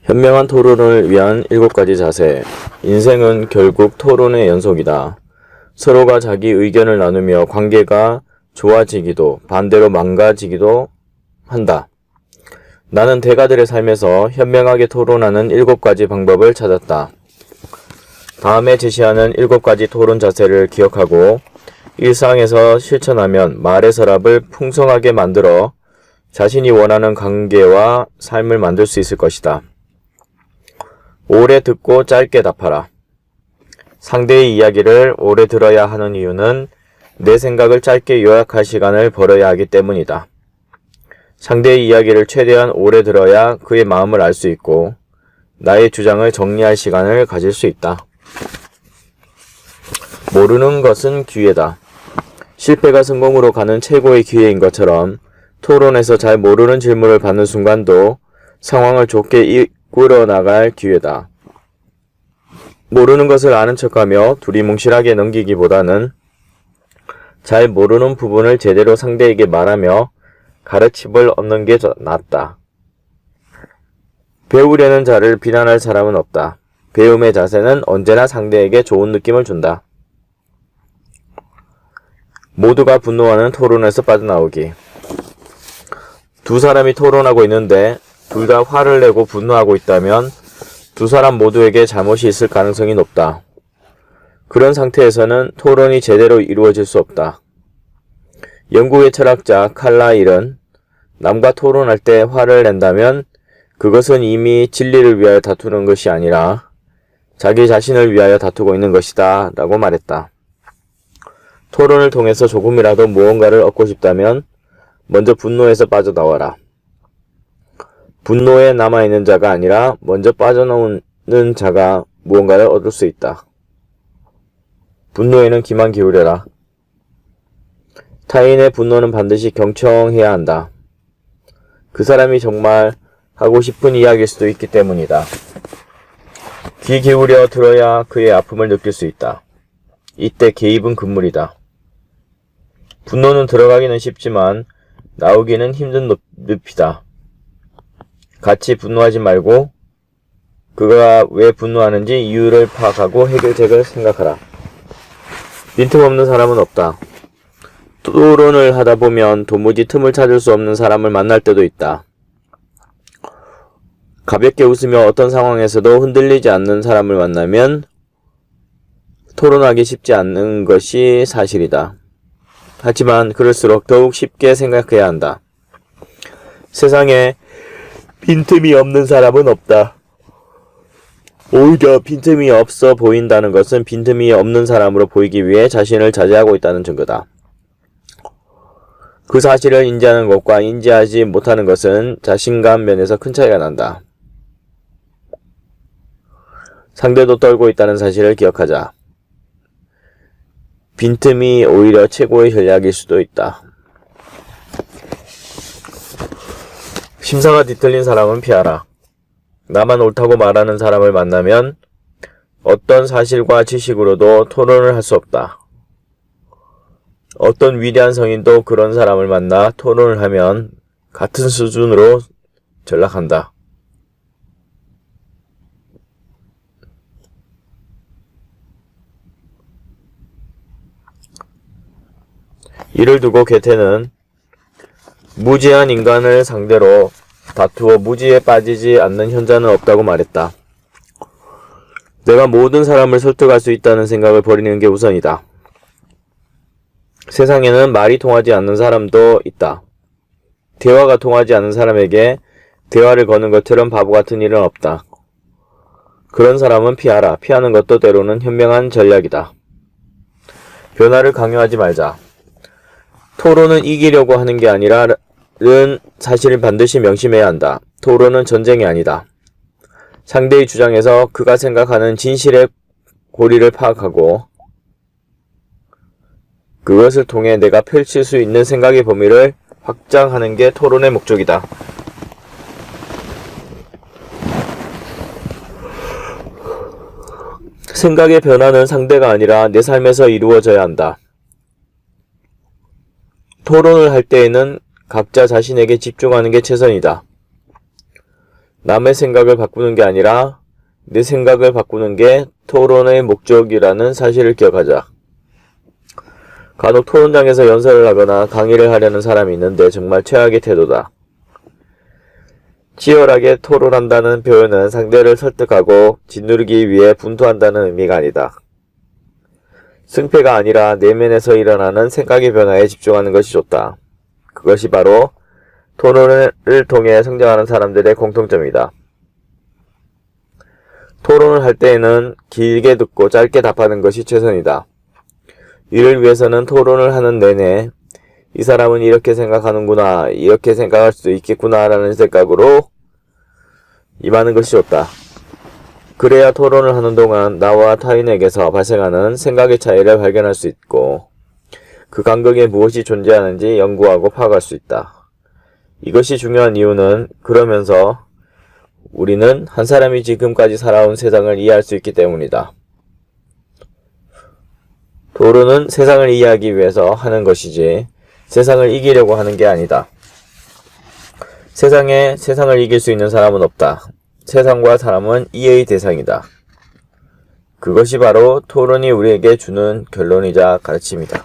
현명한 토론을 위한 7가지 자세. 인생은 결국 토론의 연속이다. 서로가 자기 의견을 나누며 관계가 좋아지기도 반대로 망가지기도 한다. 나는 대가들의 삶에서 현명하게 토론하는 7가지 방법을 찾았다. 다음에 제시하는 7가지 토론 자세를 기억하고 일상에서 실천하면 말의 서랍을 풍성하게 만들어 자신이 원하는 관계와 삶을 만들 수 있을 것이다. 오래 듣고 짧게 답하라. 상대의 이야기를 오래 들어야 하는 이유는 내 생각을 짧게 요약할 시간을 벌어야 하기 때문이다. 상대의 이야기를 최대한 오래 들어야 그의 마음을 알 수 있고 나의 주장을 정리할 시간을 가질 수 있다. 모르는 것은 기회다. 실패가 성공으로 가는 최고의 기회인 것처럼 토론에서 잘 모르는 질문을 받는 순간도 상황을 좋게 이끌어 나갈 기회다. 모르는 것을 아는 척하며 두리뭉실하게 넘기기보다는 잘 모르는 부분을 제대로 상대에게 말하며 가르침을 얻는 게 낫다. 배우려는 자를 비난할 사람은 없다. 배움의 자세는 언제나 상대에게 좋은 느낌을 준다. 모두가 분노하는 토론에서 빠져나오기. 두 사람이 토론하고 있는데 둘 다 화를 내고 분노하고 있다면 두 사람 모두에게 잘못이 있을 가능성이 높다. 그런 상태에서는 토론이 제대로 이루어질 수 없다. 영국의 철학자 칼라일은 남과 토론할 때 화를 낸다면 그것은 이미 진리를 위하여 다투는 것이 아니라 자기 자신을 위하여 다투고 있는 것이다 라고 말했다. 토론을 통해서 조금이라도 무언가를 얻고 싶다면 먼저 분노에서 빠져나와라. 분노에 남아있는 자가 아니라 먼저 빠져나오는 자가 무언가를 얻을 수 있다. 분노에는 귀만 기울여라. 타인의 분노는 반드시 경청해야 한다. 그 사람이 정말 하고 싶은 이야기일 수도 있기 때문이다. 귀 기울여 들어야 그의 아픔을 느낄 수 있다. 이때 개입은 금물이다. 분노는 들어가기는 쉽지만 나오기는 힘든 늪이다. 같이 분노하지 말고 그가 왜 분노하는지 이유를 파악하고 해결책을 생각하라. 빈틈없는 사람은 없다. 토론을 하다 보면 도무지 틈을 찾을 수 없는 사람을 만날 때도 있다. 가볍게 웃으며 어떤 상황에서도 흔들리지 않는 사람을 만나면 토론하기 쉽지 않는 것이 사실이다. 하지만 그럴수록 더욱 쉽게 생각해야 한다. 세상에 빈틈이 없는 사람은 없다. 오히려 빈틈이 없어 보인다는 것은 빈틈이 없는 사람으로 보이기 위해 자신을 자제하고 있다는 증거다. 그 사실을 인지하는 것과 인지하지 못하는 것은 자신감 면에서 큰 차이가 난다. 상대도 떨고 있다는 사실을 기억하자. 빈틈이 오히려 최고의 전략일 수도 있다. 심사가 뒤틀린 사람은 피하라. 나만 옳다고 말하는 사람을 만나면 어떤 사실과 지식으로도 토론을 할 수 없다. 어떤 위대한 성인도 그런 사람을 만나 토론을 하면 같은 수준으로 전락한다. 이를 두고 괴테는 무지한 인간을 상대로 다투어 무지에 빠지지 않는 현자는 없다고 말했다. 내가 모든 사람을 설득할 수 있다는 생각을 버리는 게 우선이다. 세상에는 말이 통하지 않는 사람도 있다. 대화가 통하지 않는 사람에게 대화를 거는 것처럼 바보 같은 일은 없다. 그런 사람은 피하라. 피하는 것도 때로는 현명한 전략이다. 변화를 강요하지 말자. 토론은 이기려고 하는 게 아니라는 사실을 반드시 명심해야 한다. 토론은 전쟁이 아니다. 상대의 주장에서 그가 생각하는 진실의 고리를 파악하고 그것을 통해 내가 펼칠 수 있는 생각의 범위를 확장하는 게 토론의 목적이다. 생각의 변화는 상대가 아니라 내 삶에서 이루어져야 한다. 토론을 할 때에는 각자 자신에게 집중하는 게 최선이다. 남의 생각을 바꾸는 게 아니라 내 생각을 바꾸는 게 토론의 목적이라는 사실을 기억하자. 간혹 토론장에서 연설을 하거나 강의를 하려는 사람이 있는데 정말 최악의 태도다. 치열하게 토론한다는 표현은 상대를 설득하고 짓누르기 위해 분투한다는 의미가 아니다. 승패가 아니라 내면에서 일어나는 생각의 변화에 집중하는 것이 좋다. 그것이 바로 토론을 통해 성장하는 사람들의 공통점이다. 토론을 할 때에는 길게 듣고 짧게 답하는 것이 최선이다. 이를 위해서는 토론을 하는 내내 이 사람은 이렇게 생각하는구나, 이렇게 생각할 수도 있겠구나 라는 생각으로 임하는 것이 좋다. 그래야 토론을 하는 동안 나와 타인에게서 발생하는 생각의 차이를 발견할 수 있고 그 간극에 무엇이 존재하는지 연구하고 파악할 수 있다. 이것이 중요한 이유는 그러면서 우리는 한 사람이 지금까지 살아온 세상을 이해할 수 있기 때문이다. 토론은 세상을 이해하기 위해서 하는 것이지 세상을 이기려고 하는 게 아니다. 세상에 세상을 이길 수 있는 사람은 없다. 세상과 사람은 이해의 대상이다. 그것이 바로 토론이 우리에게 주는 결론이자 가르침이다.